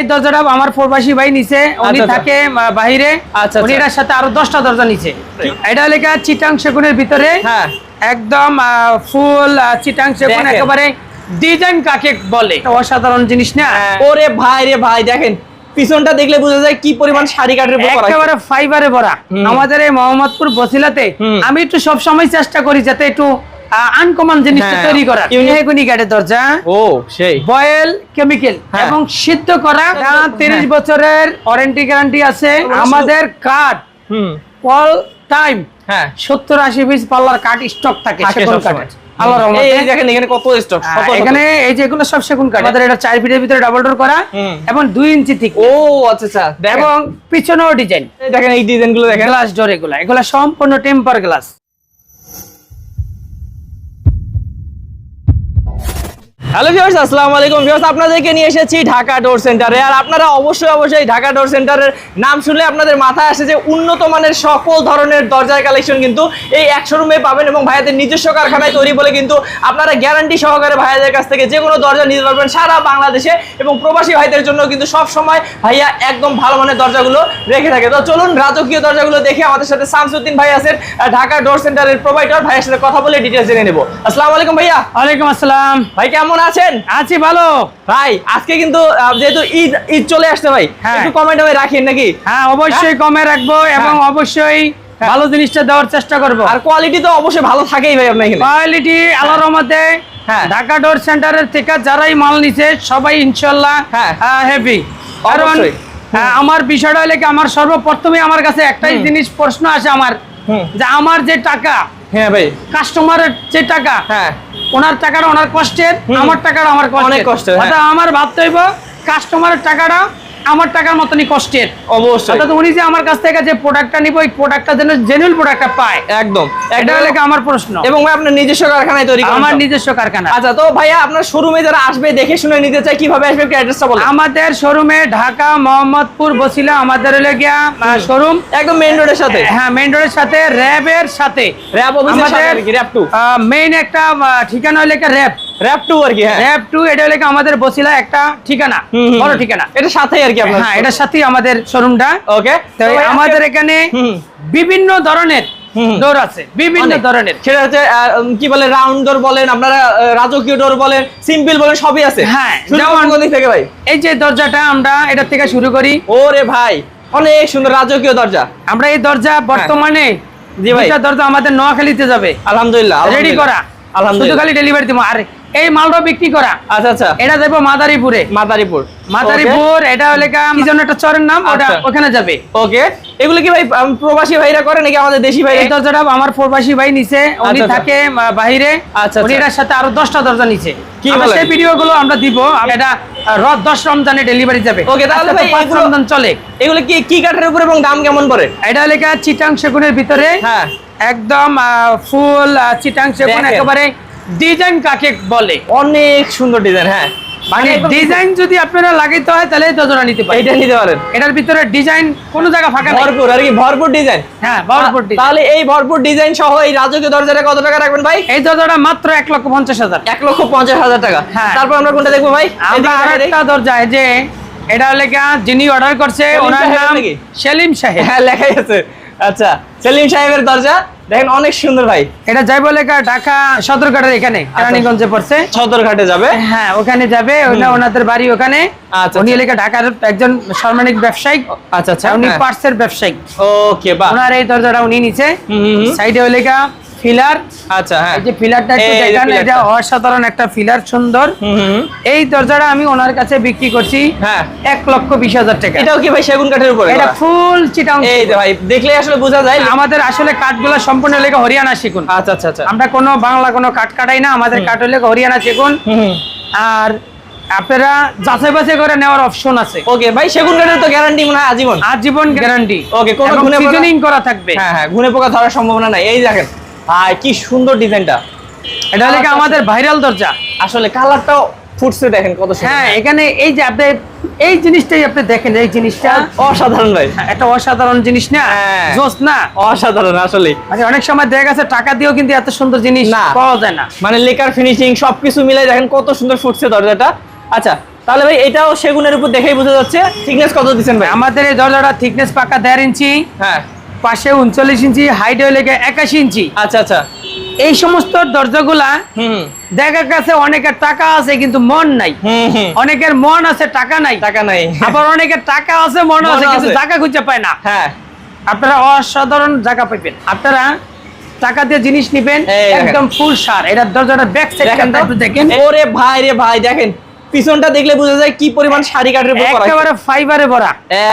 এই দরজাটা আমার প্রবাসী ভাই নিচে, উনি থাকে বাইরে। উনি এর সাথে আরো 10টা দরজা নিচে। এটা লেখা চিটাং সেগুনের ভিতরে, একদম ফুল চিটাং সেগুন, একেবারে ডিজাইন কাকে বলে, অসাধারণ জিনিস না? ওরে ভাই রে ভাই, দেখেন পিছনটা দেখলে বোঝা যায় কি পরিমাণ শাড়ি কাঠের উপর করা, একেবারে ফাইবারে ভরা। আমাদের এই মোহাম্মদপুর বসিলাতে আমি একটু সব সময় চেষ্টা করি যাতে একটু আনকমন জিনিসটা তৈরি করা। ইউনিক কাঠের দরজা, ও সেই বয়েল কেমিক্যাল এবং সিদ্ধ করা, 30 বছরের ওয়ারেন্টি গ্যারান্টি আছে। আমাদের কাঠ অল টাইম 70-80 পিস পাল্লার কাঠ স্টক থাকে সেগুন কাঠের। আল্লাহর রহমতে এই দেখেন এখানে কত স্টক, এখানে এই যে এগুলো সব সেগুন কাঠ। আমাদের এটা 4 ফিটের ভিতরে ডাবল ডোর করা এবং 2 ইঞ্চি থিক। ও আচ্ছা আচ্ছা, এবং পিছনেও ডিজাইন, দেখেন এই ডিজাইনগুলো দেখেন, গ্লাস ডোর, এগুলা সম্পূর্ণ টেম্পার গ্লাস। হ্যালো ভিউয়ার্স, আসসালামু আলাইকুম ভিউয়ার্স, আপনাদেরকে নিয়ে এসেছি ঢাকা ডোর সেন্টারে। আর আপনারা অবশ্যই ঢাকা ডোর সেন্টারের নাম শুনলে আপনাদের মাথায় আসে যে উন্নত মানের সকল ধরনের দরজার কালেকশন কিন্তু এই এক শোরুমে পাবেন এবং ভাইয়াদের নিজস্ব কারখানায় তৈরি বলে কিন্তু আপনারা গ্যারান্টি সহকারে ভাইয়াদের কাছ থেকে যে কোনো দরজা নিতে পারবেন সারা বাংলাদেশে। এবং প্রবাসী ভাইদের জন্য কিন্তু সব সময় ভাইয়া একদম ভালো মানের দরজাগুলো রেখে থাকে। তো চলুন রাজকীয় দরজাগুলো দেখে আমাদের সাথে শামসুদ্দিন ভাই আছেন, ঢাকা ডোর সেন্টারের প্রোভাইডার। ভাইয়ের সাথে কথা বলে ডিটেইলস জেনে নেব। আসসালামু আলাইকুম ভাইয়া। ওয়ালাইকুম আসসালাম। ভাই কেমন আছেন? আছি ভালো ভাই। আজকে কিন্তু যেহেতু ঈদ চলে আসছে ভাই, একটু কমেন্ট আমি রাখেন নাকি? হ্যাঁ অবশ্যই কমে রাখবো এবং অবশ্যই ভালো জিনিসটা দেওয়ার চেষ্টা করব। আর কোয়ালিটি তো অবশ্যই ভালো থাকেই ভাই আপনার এখানে। কোয়ালিটি আল্লাহর রহমতে ঢাকা ডোর সেন্টারের থেকে যারাই মাল নিছে সবাই ইনশাআল্লাহ হ্যাপি। কারণ আমার বিষয়টা হলো কি, আমার সর্বপ্রথমে আমার কাছে একটাই জিনিস প্রশ্ন আসে আমার, যে আমার যে টাকা, হ্যাঁ ভাই, কাস্টমারের যে টাকা, ওনার টাকাটা ওনার কষ্টের, আমার টাকাটা আমার কষ্টের। অর্থাৎ আমার ভাবতে হইব কাস্টমারের টাকাটা আমার টাকার মতনই কষ্টের। অবশ্যই। অর্থাৎ উনি যে আমার কাছ থেকে যে প্রোডাক্টটা নিব, ওই প্রোডাক্টটা যেন জেনুইন প্রোডাক্টটা পায়। একদম, এটা হলো আমার প্রশ্ন। এবং ভাই আপনার নিজস্ব কারখানায় তৈরি করেন? আমার নিজস্ব কারখানা। আচ্ছা, তো ভাইয়া আপনার শোরুমে যারা আসবে দেখে শুনে নিতে চায় কিভাবে আসবে, একটু অ্যাড্রেসটা বলুন। আমাদের শোরুমে ঢাকা মোহাম্মদপুর বসিলা আমাদের হলো গিয়া শোরুম, একদম মেইন রোডের সাথে। হ্যাঁ মেইন রোডের সাথে, র্যাবের সাথে, র্যাব অফিসের সাথে আর কি, র্যাব 2 মেইন একটা ঠিকানা হলো কি র্যাব 2 আর কি। হ্যাঁ র্যাব 2 এটা হলো আমাদের বসিলা একটা ঠিকানা, বড় ঠিকানা। এটা সাথেই আর কি আপনার? হ্যাঁ এটার সাথেই আমাদের শোরুমটা। ওকে। তো আমাদের এখানে বিভিন্ন ধরনের ডোর আছে, বিভিন্ন ধরনের। সেটা হচ্ছে কি বলে, রাউন্ড ডোর বলেন আপনারা, রাজকীয় ডোর বলেন, সিম্পল বলেন, সবই আছে। হ্যাঁ যেমন কোন দিক থেকে ভাই? এই যে দরজাটা আমরা এটা থেকে শুরু করি। ওরে ভাই অনেক সুন্দর রাজকীয় দরজা। আমরা এই দরজা বর্তমানে জি ভাই, এটা দরজা আমাদের নোয়াখালীতে যাবে আলহামদুলিল্লাহ, রেডি করা, শুধু খালি ডেলিভারি দিব। আর এই মালটা বিক্রি করা। আচ্ছা আচ্ছা, এটা দেব মাদারীপুরে। মাদারীপুর এটা হলো কি যেন একটা চরের নাম, ওটা ওখানে যাবে। ওকে। এগুলো কি ভাই প্রবাসী ভাইরা করে নাকি আমাদের দেশি ভাই? এই দরজাটা আমার প্রবাসী ভাই নিচে, উনি থাকে বাইরে। উনি এর সাথে আরো 10টা দরজা নিচে। সেই ভিডিওগুলো আমরা দিব। এটা 10 রমজানে ডেলিভারি যাবে। ওকে, তাহলে ভাই 5 রমজান চলে। এগুলো কি কি কাঠের উপর এবং দাম কেমন পড়ে? এটা হলো চিটাং সেগুনের ভিতরে, একদম ফুল চিটাং সেগুন, একেবারে ডিজাইন কাকে বলে, অনেক সুন্দর ডিজাইন। হ্যাঁ মানে ডিজাইন যদি আপনারা লাগাইতে হয় তাহলে এই দরজাটা নিতে পারেন, এটা নিতে পারেন। এটার ভিতরে ডিজাইন কোনো জায়গা ফাঁকা নেই, ভরপুর আর কি, ভরপুর ডিজাইন। হ্যাঁ ভরপুর ডিজাইন। তাহলে এই ভরপুর ডিজাইন সহ এই রাজকীয় দরজাটা কত টাকা রাখবেন ভাই? এই দরজাটা মাত্র 1,50,000। 1,50,000 টাকা। তারপর আমরা কোনটা দেখবো ভাই? আমরা আরেকটা দরজা, এই যে এটা হলো যিনি অর্ডার করছে ওনার নাম সেলিম সাহেব। হ্যাঁ লেখাই আছে। আচ্ছা, সেলিম সাহেবের দরজা দেখেন অনেক সুন্দর ভাই। এটা যাইবো লেখা ঢাকা সদরঘাটের এখানে, রানীগঞ্জে পড়ছে, সদরঘাটে যাবে। হ্যাঁ ওখানে যাবে, ওনাদের বাড়ি ওখানে। উনি লেখা ঢাকার একজন সম্মানিত ব্যবসায়ী। আচ্ছা আচ্ছা, উনি পার্টসের ব্যবসায়ী। ওকে, বাহ। ওনার এই দরজাটা উনি নিচে, সাইডে ওই লেখা ফিলার। আচ্ছা, হ্যাঁ এই যে ফিলারটা একটু দেখেন, এটা অসাধারণ একটা ফিলার, সুন্দর। এই দরজাটা আমি ওনার কাছে বিক্রি করছি 1,20,000 টাকা। এটাও কি ভাই সেগুন কাঠের উপরে? এটা ফুল চিটাং। এই যে ভাই দেখলে আসলে বোঝা যায় আমাদের আসলে কাঠগুলো সম্পূর্ণ লেখা হরিয়ানা সেগুন। আচ্ছা আচ্ছা আচ্ছা, আমরা কোনো বাংলা কোনো কাঠ কাটাই না, আমাদের কাঠ হলে হরিয়ানা সেগুন। আর আপনারা যাচাই বাছাই করে নেওয়ার অপশন আছে। ওকে ভাই, সেগুন কাঠের তো গ্যারান্টি মনে হয় আজীবন? আজীবন গ্যারান্টি। ওকে, কোনো সিজনিং করা থাকবে। হ্যাঁ হ্যাঁ, ঘুনে পোকা ধরার সম্ভাবনা নাই। এই দেখেন ভাই কি সুন্দর ডিজাইনটা। এটা হলো আমাদের ভাইরাল দরজা। আসলে কালারটাও ফুটছে, দেখেন কত সুন্দর। হ্যাঁ এখানে এই যে আপনি এই জিনিসটাই আপনি দেখেন, এই জিনিসটা অসাধারণ ভাই, একটা অসাধারণ জিনিস না? জোস না? অসাধারণ আসলে। মানে অনেক সময় দেখা গেছে টাকা দিয়েও কিন্তু এত সুন্দর জিনিস পাওয়া যায় না। মানে লেকার ফিনিশিং সবকিছু মিলাই দেখেন কত সুন্দর ফুটছে দরজাটা। আচ্ছা, তাহলে ভাই এটাও সেগুনের উপর দেখেই বোঝা যাচ্ছে। থিকনেস কত দিচ্ছেন ভাই? আমাদের এই দরজাটা থিকনেস পাকা 1.5 ইঞ্চি, হ্যাঁ, পাশে 39 ইঞ্চি, হাইট হয়ে লেগে 81 ইঞ্চি। আচ্ছা আচ্ছা। এই সমস্ত দরজাগুলা হুম দেখা গেছে অনেকের টাকা আছে কিন্তু মন নাই, হুম। অনেকের মন আছে টাকা নাই, টাকা নাই। আবার অনেকের টাকা আছে মন আছে কিন্তু জায়গা খুঁজে পায় না। হ্যাঁ, আপনারা অসাধারণ জায়গা পাইবেন। আপনারা টাকা দিয়ে জিনিস নিবেন, একদম ফুল সার। এটার দরজাটা ব্যাক সাইডটা একটু দেখেন। ওরে ভাই রে ভাই, দেখেন পিছনটা দেখলে বোঝা যায় কি পরিমাণ শাড়ি কাঠের উপর করা, একেবারে ফাইবারে ভরা।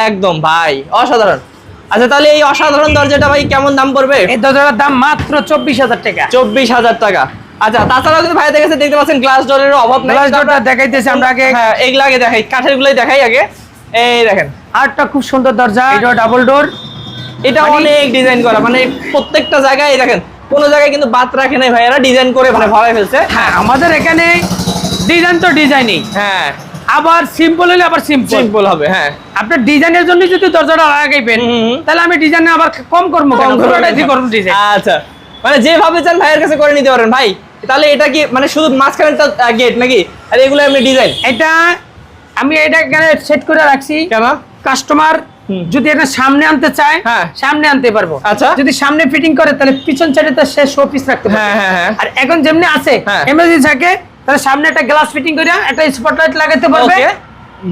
একদম ভাই অসাধারণ। আচ্ছা তাহলে এই অসাধারণ দরজাটা ভাই কেমন দাম পড়বে? এই দরজাটার দাম মাত্র 24,000 টাকা। 24,000 টাকা। আচ্ছা, তাছাড়াও কিন্তু ভাইদের কাছে দেখতে পাচ্ছেন গ্লাস ডোরের অভাব নাই। গ্লাস ডোরটা দেখাইতেছি আমরা আগে। হ্যাঁ, এগুলা আগে দেখাই, কাঠের গুলাই দেখাই আগে। এই দেখেন আরেকটা খুব সুন্দর দরজা, এটা ডাবল ডোর। এটা অনেক ডিজাইন করা, মানে প্রত্যেকটা জায়গায় দেখেন কোনো জায়গায় কিন্তু বাদ রাখে নাই ভাইয়ারা, ডিজাইন করে মানে ভরাই ফেলছে। হ্যাঁ, আমাদের এখানে ডিজাইন তো ডিজাইনই, হ্যাঁ, আবার সিম্পল হলে আবার সিম্পল হবে। হ্যাঁ, আপনার ডিজাইনের জন্য যদি দরজাটা লাগাইবেন তাহলে আমি ডিজাইনে আবার কম করবো, করবো ডিজাইন। আচ্ছা, মানে যেভাবে চান ভাইয়ের কাছে করে নিতে পারেন ভাই। তাহলে এটা কি মানে শুধু মাঝখানেরটা গেট নাকি, আর এগুলো এমনি ডিজাইন? এটা আমি এটা এখানে সেট করে রাখছি, কেন? কাস্টমার যদি এটা সামনে আনতে চায় সামনে আনতে পারবো। আচ্ছা, যদি সামনে ফিটিং করে তাহলে পিছন সাইডে তো সে শো পিস রাখতে পারবে। আর এখন যেমনি আছে এমনি থাকে, তাহলে সামনে একটা গ্লাস ফিটিং করে একটা স্পটলাইট লাগাতে পারবে।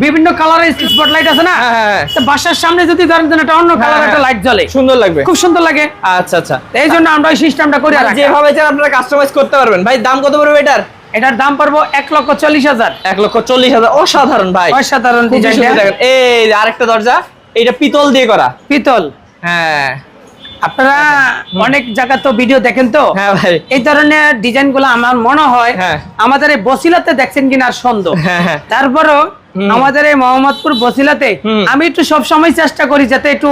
বিভিন্ন কালারের স্পটলাইট আছে না, তো বাসার সামনে যদি ধরেন একটা অন্য কালারের একটা লাইট জ্বলে, সুন্দর লাগবে, খুব সুন্দর লাগে। আচ্ছা আচ্ছা, এই জন্য আমরা ওই সিস্টেমটা করে রাখি। যেভাবে চান আপনারা কাস্টমাইজ করতে পারবেন। ভাই দাম কত পড়বে এটার? এটার দাম পড়বো 1,40,000। 1,40,000। অসাধারণ ভাই, অসাধারণ ডিজাইন। দেখেন এই আরেকটা দরজা, এটা পিতল দিয়ে করা। পিতল, হ্যাঁ। আপনারা অনেক জায়গা তো ভিডিও দেখেন তো, হ্যাঁ ভাই, এই ধরনের ডিজাইন গুলো আমার মনে হয় আমাদের এই বসিলাতে দেখছেন কিনা সন্দেহ। তারপরও আমাদের এই মোহাম্মদপুর বসিলাতে আমি একটু সবসময় চেষ্টা করি যাতে একটু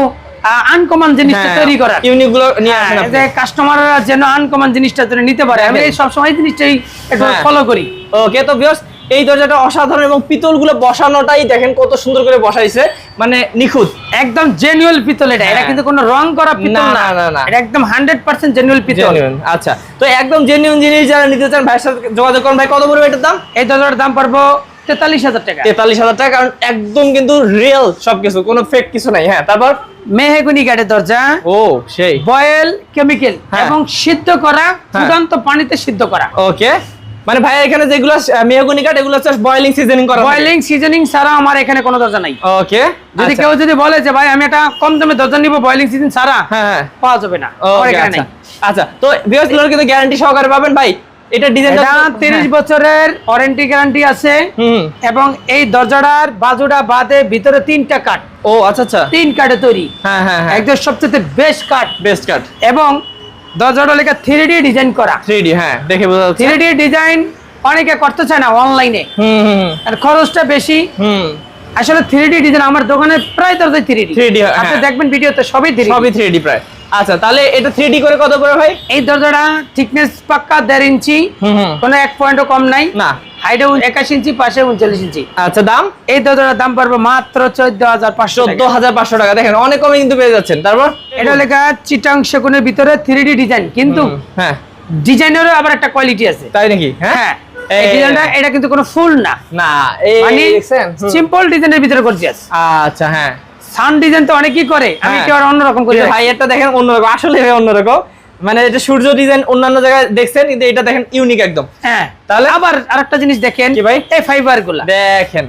আনকমন জিনিসটা তৈরি করার, ইউনিক গুলো নিয়ে আসেন আপনি, যে কাস্টমাররা যেন আনকমন জিনিসটা তৈরি নিতে পারে। আমি এই সবসময় জিনিসটাই একটু ফলো করি। ওকে, তো ভিউয়ার্স এই দরজাটা অসাধারণ, এবং পিতল গুলো বসানোটাই দেখেন কত সুন্দর করে বসাইছে, মানে নিখুঁত, একদম জেনুইন পিতল। এটা কিন্তু কোনো রং করা পিতল না, এটা একদম 100% জেনুইন পিতল। আচ্ছা, তো একদম জেনুইন জিনিস যারা নিতে চান ভাইয়ের সাথে যোগাযোগ করুন। ভাই কত পড়বে এটার দাম? এই দরজার দাম পড়বো 43,000 টাকা। 43,000 টাকা, কারণ একদম কিন্তু রিয়েল সবকিছু, কোনো ফেক কিছু নাই। হ্যাঁ, তারপর মেহগনি কাঠের দরজা, ও সেই বয়েল কেমিক্যাল এবং সিদ্ধ করা, ফুটন্ত পানিতে সিদ্ধ করা। ওকে, মানে ভাই এখানে যেগুলো মেহগনি কাঠ এগুলো হচ্ছে বয়েলিং সিজনিং করা। বয়েলিং সিজনিং ছাড়া আমার এখানে কোনো দরজা নাই। ওকে, যদি কেউ যদি বলে যে ভাই আমি একটা কম দামে দরজা নিব বয়েলিং সিজন ছাড়া, হ্যাঁ পাওয়া যাবে না, আমার এখানে নাই। আচ্ছা, তো ভিউয়ার্স গুলো কিন্তু গ্যারান্টি সহকারে পাবেন ভাই। এটা ডিজাইনটা 30 বছরের ওয়ারেন্টি গ্যারান্টি আছে, এবং এই দরজাটার বাজুটা বাদে ভিতরে 3টা কাঠ। ও আচ্ছা আচ্ছা, 3 কাঠে তৈরি। হ্যাঁ হ্যাঁ, একদম সবচেয়ে বেস্ট কাঠ, বেস্ট কাঠ। এবং দরজাটা লেখা 3D ডিজাইন করা। 3D, হ্যাঁ দেখে বোঝা যাচ্ছে। 3D ডিজাইন অনেকে করতে চায় না অনলাইনে, আর খরচটা বেশি। আসলে 3D ডিজাইন আমার দোকানে প্রায় দরজায় 3D, আপনি দেখবেন ভিডিওতে সবই 3D প্রায়। আচ্ছা, তাহলে এটা 3D করে কত পড়ে ভাই? এই দরজাটা থিকনেস পাক্কা 1.5 ইঞ্চি, কোনো 1 পয়েন্টও কম নাই না, হাইটে 21 ইঞ্চি, পাশে 39 ইঞ্চি। আচ্ছা, দাম? এই দরজাটার দাম পড়বে মাত্র 14,500 টাকা। দেখেন অনেক কমে কিন্তু পেয়ে যাচ্ছেন। তারপর এটা লেখা চিটাং সেগুনের ভিতরে 3D ডিজাইন, কিন্তু হ্যাঁ ডিজাইনেরও আবার একটা কোয়ালিটি আছে। তাই নাকি? হ্যাঁ, এই ডিজাইনটা এটা কিন্তু কোনো ফুল না, মানে সিম্পল ডিজাইনের ভিতরে গর্জিয়াস। আচ্ছা, হ্যাঁ সান ডিজাইন তো অনেকেই করে, আমি একটু অন্যরকম করি। ভাই এটা দেখেন অন্যরকম, আসলে অন্যরকম, মানে এটা সূর্য ডিজাইন অন্যান্য জায়গায় দেখছেন, কিন্তু এটা দেখেন ইউনিক একদম। হ্যাঁ, তাহলে আবার আরেকটা জিনিস দেখেন কি ভাই, এই ফাইবার গুলা দেখেন,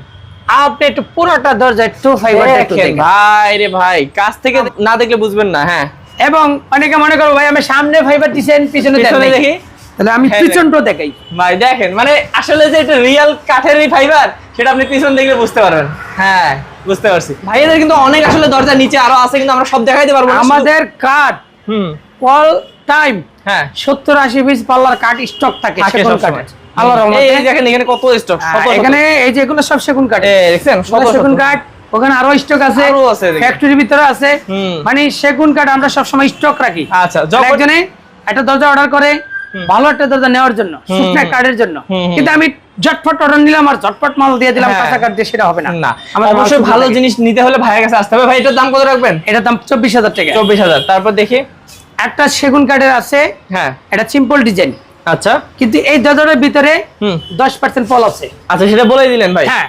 আপনি একটু পুরোটা দরজা একটু ফাইবার দেখেন ভাই রে ভাই, কাছ থেকে না দেখলে বুঝবেন না। হ্যাঁ, এবং অনেকে মনে করো ভাই আমি সামনে ফাইবার দিছেন পিছনে দেখি, তাহলে আমি পিছনটা দেখাই। ভাই দেখেন, মানে আসলে যে এটা রিয়েল কাঠেরই ফাইবার সেটা আপনি পিছন দেখলে বুঝতে পারবেন। হ্যাঁ, বুঝতে পারছি। ভাইদের কিন্তু অনেক আসলে দরজা নিচে আরো আছে, কিন্তু আমরা সব দেখাইতে পারবো না। আমাদের কাঠ অল টাইম হ্যাঁ 70-80 পিস পাল্লার কাঠ স্টক থাকে সেগুন কাঠের। আল্লাহর রহমতে এই দেখেন এখানে কত স্টক, এখানে এই যে এগুলো সব সেগুন কাঠ, দেখছেন সেগুন কাঠ। ওখানে আরো স্টক আছে, ফ্যাক্টরির ভিতরে আছে, মানে সেগুন কাঠ আমরা সব সময় স্টক রাখি। আচ্ছা, একজনে একটা দরজা অর্ডার করে ভালো একটা দরজা নেওয়ার জন্য, শুকনা কাঠের জন্য, কিন্তু আমি ঝটপট অর্ডার নিলাম আর ঝটপট মাল দিয়ে দিলাম কাঁচা কাঠ দিয়ে, সেটা হবে না। অবশ্যই ভালো জিনিস নিতে হলে ভাইয়ের কাছে আসতে হবে। ভাই এটার দাম কত রাখবেন? এটার দাম 24,000 টাকা। 24,000। তারপর দেখি একটা সেগুন কাঠের আছে, হ্যাঁ এটা সিম্পল ডিজাইন। আচ্ছা, কিন্তু এই দরজার ভিতরে 10% পল আছে। আচ্ছা, সেটা বলেই দিলেন ভাই। হ্যাঁ,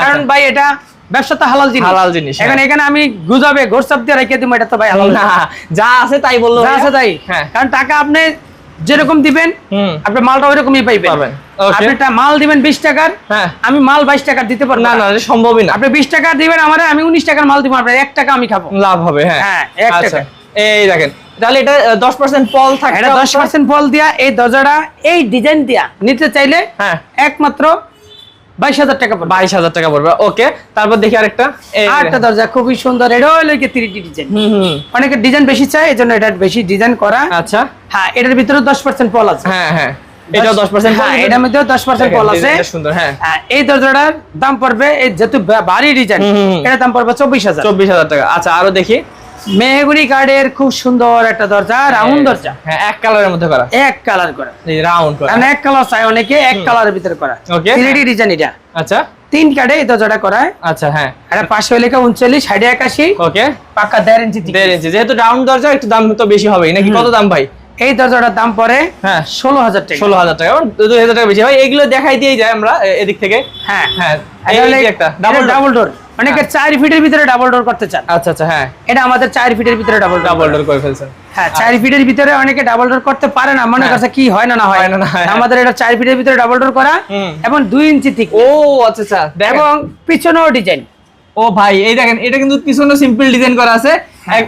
কারণ ভাই এটা ব্যবসা তো হালাল জিনিস, হালাল জিনিস। এখানে আমি গুজাবে গোরসাপ দিয়ে রেখে দিব, এটা তো ভাই হালাল না। যা আছে তাই বললো, যা আছে তাই। কারণ টাকা আপনি যেরকম দিবেন আপনি মালটা ওইরকমই পাইবেন। আপনি একটা মাল দিবেন 20 টাকার, আমি মাল 22 টাকার দিতে পারবো না, না এটা সম্ভবই না। আপনি 20 টাকা দিবেন আমারে, আমি 19 টাকার মাল দিব, আপনার 1 টাকা আমি খাবো, লাভ হবে। হ্যাঁ 1 টাকা। এই দেখেন, তাহলে এটা 10% ফল থাকে, এটা 10% ফল দিয়া এই দরজাটা এই ডিজাইন দিয়া নিতে চাইলে একমাত্র 22,000 টাকা পড়বে। 22,000 টাকা পড়বে। ওকে, তারপর দেখি আরেকটা, আরেকটা দরজা খুবই সুন্দর, এটা হলো কি 3D ডিজাইন। অনেকে ডিজাইন বেশি চায়, এজন্য এটা বেশি ডিজাইন করা। আচ্ছা, হ্যাঁ এটার ভিতরে 10% ফল আছে। হ্যাঁ এটাও 10% ফল, এটার মধ্যেও 10% ফল আছে। সুন্দর। হ্যাঁ, এই দরজাটার দাম পড়বে, এই যেহেতু ভারী ডিজাইন, এটার দাম পড়বে 24,000 টাকা। আচ্ছা, আরো দেখি, মেহগনি কাঠের খুব সুন্দর একটা দরজা, রাউন্ড দরজা। হ্যাঁ, এক কালারের মধ্যে করা, এক কালার করা, এই রাউন্ড করা, মানে এক কালার চাই অনেকে, এক কালারের ভিতরে করা। ওকে, 3D ডিজাইন এটা। আচ্ছা, 3 কাঠে এই দরজাটা করা। আচ্ছা, হ্যাঁ, এটা 500 লেখা 39, 81। ওকে, পাকা 1.5 ইঞ্চি। 1.5 ইঞ্চি, যেহেতু রাউন্ড দরজা একটু দাম তো বেশি হবেই নাকি? কত দাম ভাই? এই দরজাটার দাম পড়ে 16,000 টাকা। 16,000 টাকা, 2,000 টাকা বেশি। ভাই এগুলো দেখাই দিয়ে যায় আমরা এদিক থেকে। হ্যাঁ, এই একটা ডাবল ডোর, অনেকে 4 ফিটের ভিতরে ডাবল ডোর করতে চান। আচ্ছা, হ্যাঁ, এটা আমাদের 4 ফিটের ভিতরে ডাবল ডোর করে ফেলছেন। হ্যাঁ, 4 ফিটের ভিতরে অনেকে ডাবল ডোর করতে পারে না, মনে করছে কি হয় না হয় না। আমাদের এটা 4 ফিটের ভিতরে ডাবল ডোর করা এবং 2 ইঞ্চি থিক। ও আচ্ছা, এবং পিছনেও ডিজাইন। ও ভাই, এই দেখেন, এটা কিন্তু পিছনেও সিম্পল ডিজাইন করা আছে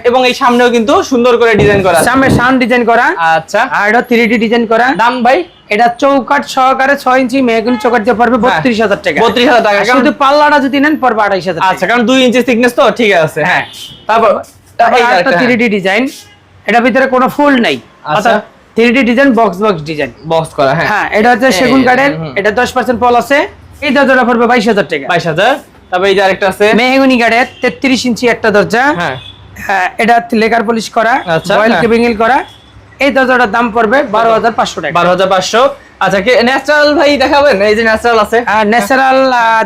এবং এই সামনেও কিন্তু সুন্দর করে ডিজাইন করা আছে, সামনে সাউন্ড ডিজাইন করা। আচ্ছা, আর এটা 3D ডিজাইন করা। দাম ভাই? এটা চৌকাঠ সহকারে 6 ইঞ্চি মেহগনি চৌকাঠ দিয়ে পড়বে 32,000 টাকা। 32,000 টাকা। শুধু পাল্লাটা যদি নেন পড়বে 28,000 টাকা। আচ্ছা, কারণ 2 ইঞ্চি থিকনেস তো, ঠিক আছে। হ্যাঁ, তারপর এই একটা 3D ডিজাইন, এটা ভিতরে কোনো ফুল নাই, আচ্ছা, 3D design box design, box করা। হ্যাঁ, এটা হচ্ছে সেগুন কাঠের, এটা 10% ফল আছে। এই দরজাটা পড়বে 22,000 টাকা। 22,000। তারপর এই যে আরেকটা আছে মেহগনি কাঠের 33 ইঞ্চি একটা দরজা। হ্যাঁ, এটা লেকার পলিশ করা, অয়েল কেবিং করা। এই দরজাটার দাম পড়বে 12,500 টাকা। 12,500। আচ্ছা, কি ন্যাচারাল ভাই দেখাবেন? এই যে ন্যাচারাল আছে, ন্যাচারাল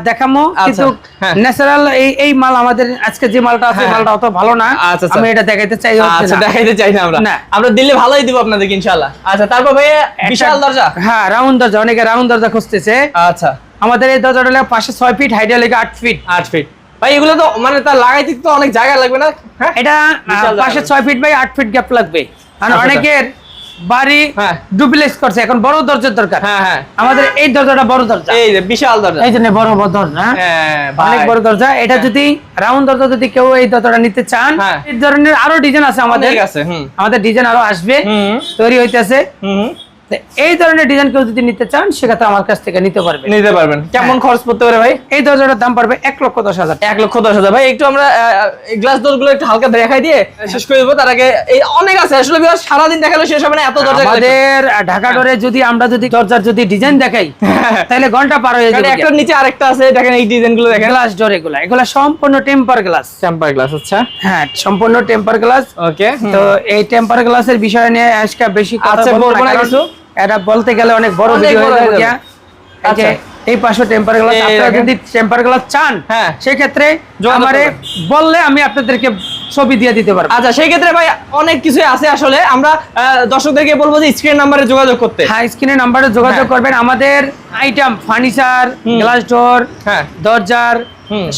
দেখামো, কিন্তু ন্যাচারাল এই মাল আমাদের আজকে যে মালটা আছে মালটা অত ভালো না, আমি এটা দেখাইতে চাই। আচ্ছা, দেখাইতে চাই না আমরা দিলে ভালোই দিব আপনাদেরকে ইনশাআল্লাহ। আচ্ছা, তারপর ভাই বিশাল দরজা। হ্যাঁ, রাউন্ড দরজা, অনেকে রাউন্ড দরজা খুঁজতেছে। আচ্ছা, আমাদের এই দরজাটা হলো পাশে 6 ফিট, হাইটে লাগে 8 ফিট। 8 ফিট ভাই, এগুলো তো মানে তার লাগাইতে তো অনেক জায়গা লাগবে না? হ্যাঁ, এটা পাশে 6 ফিট বাই 8 ফিট গ্যাপ লাগবে, কারণ অনেকের বাড়ি ডুপ্লেক্স করছে, এখন বড় দরজার দরকার। হ্যাঁ, আমাদের এই দরজাটা বড় দরজা, এই যে বিশাল দরজা, এই জন্য বড় দরজা, অনেক বড় দরজা। এটা যদি রাউন্ড দরজা যদি কেউ এই দরজাটা নিতে চান, এই ধরনের আরো ডিজাইন আছে আমাদের কাছে, আমাদের ডিজাইন আরো আসবে, তৈরি হইতেছে। এই ধরনের ডিজাইন কেউ যদি নিতে চান সেক্ষেত্রে আমার কাছ থেকে নিতে পারবেন। কেমন খরচ পড়তে পারে ভাই? এই দরজাটার দাম পড়বে 1,10,000। 1,10,000। ভাই একটু আমরা গ্লাস ডোর গুলো একটু হালকা দেখাই দিয়ে শেষ করে দেবো। তার আগে এই অনেক আছে আসলে, সারাদিন দেখালো শেষ হবে না, এত দরজা। আমাদের ঢাকা ডোরে যদি আমরা যদি দরজার যদি ডিজাইন দেখাই তাহলে ঘন্টা পার হয়ে যাবে। একটার নিচে আরেকটা আছে, দেখেন এই ডিজাইন গুলো দেখেন। গ্লাস ডোর এগুলা সম্পূর্ণ টেম্পার গ্লাস। আচ্ছা, হ্যাঁ, সম্পূর্ণ টেম্পার গ্লাস। ওকে, তো এই টেম্পার গ্লাসের বিষয় নিয়ে আজকে বেশি কথা বলবো না, কারণ এটা বলতে গেলে অনেক বড় ভিডিও হয়ে যাবে। আচ্ছা, এই পাশে টেম্পার গ্লাস, আপনারা যদি টেম্পার গ্লাস চান সেই ক্ষেত্রে আমারে বললে আমি আপনাদেরকে ছবি দিয়ে দিতে পারবো। আচ্ছা, সেই ক্ষেত্রে ভাই অনেক কিছু আছে আসলে, আমরা দর্শকদেরকে বলবো যে স্ক্রিন নাম্বারে যোগাযোগ করতে। হ্যাঁ, স্ক্রিনের নাম্বারে যোগাযোগ করবেন। আমাদের আইটেম ফার্নিচার, গ্লাস ডোর, দরজার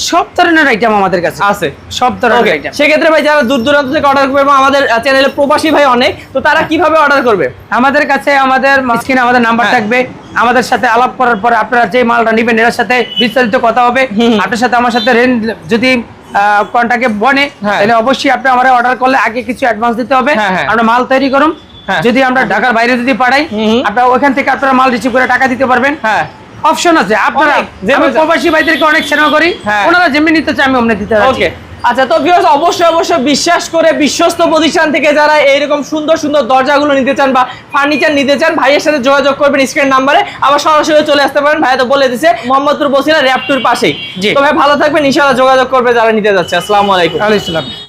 সব ধরনের আইটেম আমাদের কাছে আছে, সব ধরনের আইটেম। সেক্ষেত্রে ভাই যারা দূর দূরান্ত থেকে অর্ডার করবে এবং আমাদের চ্যানেলে প্রবাসী ভাই অনেক, তো তারা কিভাবে অর্ডার করবে? আমাদের কাছে আমাদের স্ক্রিনে আমাদের নাম্বার থাকবে, আমাদের সাথে আলাপ করার পরে আপনারা যে মালটা নেবেন এর সাথে বিস্তারিত কথা হবে। আপনার সাথে আমার সাথে রেন্ট যদি কন্টাক্টে বনে তাহলে অবশ্যই আপনি আমরা অর্ডার করলে আগে কিছু অ্যাডভান্স দিতে হবে, আমরা মাল তৈরি করুন। যদি আমরা ঢাকার বাইরে যদি পাঠাই, আপনারা ওখান থেকে আপনারা মাল রিসিভ করে টাকা দিতে পারবেন। অপশন আছে, আপনারা আমি প্রবাসী ভাইদেরকে অনেক সেবা করি, ওনারা যেমনি নিতে চায় আমি অমনি দিতে পারি। আচ্ছা, তো ভিউয়ার্স অবশ্যই বিশ্বাস করে বিশ্বস্ত প্রতিষ্ঠান থেকে যারা এইরকম সুন্দর সুন্দর দরজাগুলো নিতে চান বা ফার্নিচার নিতে চান, ভাইয়ের সাথে যোগাযোগ করবেন স্ক্রিন নাম্বারে। আবার সরাসরি চলে আসতে পারেন, ভাইয়া তো বলে দিছে মোহাম্মদপুর বসিলা র্যাপটুর পাশেই। তো ভাই ভালো থাকবেন, ইনশাআল্লাহ যোগাযোগ করবে যারা নিতে যাচ্ছে। আসসালামু আলাইকুম। ওয়া আলাইকুম আসসালাম।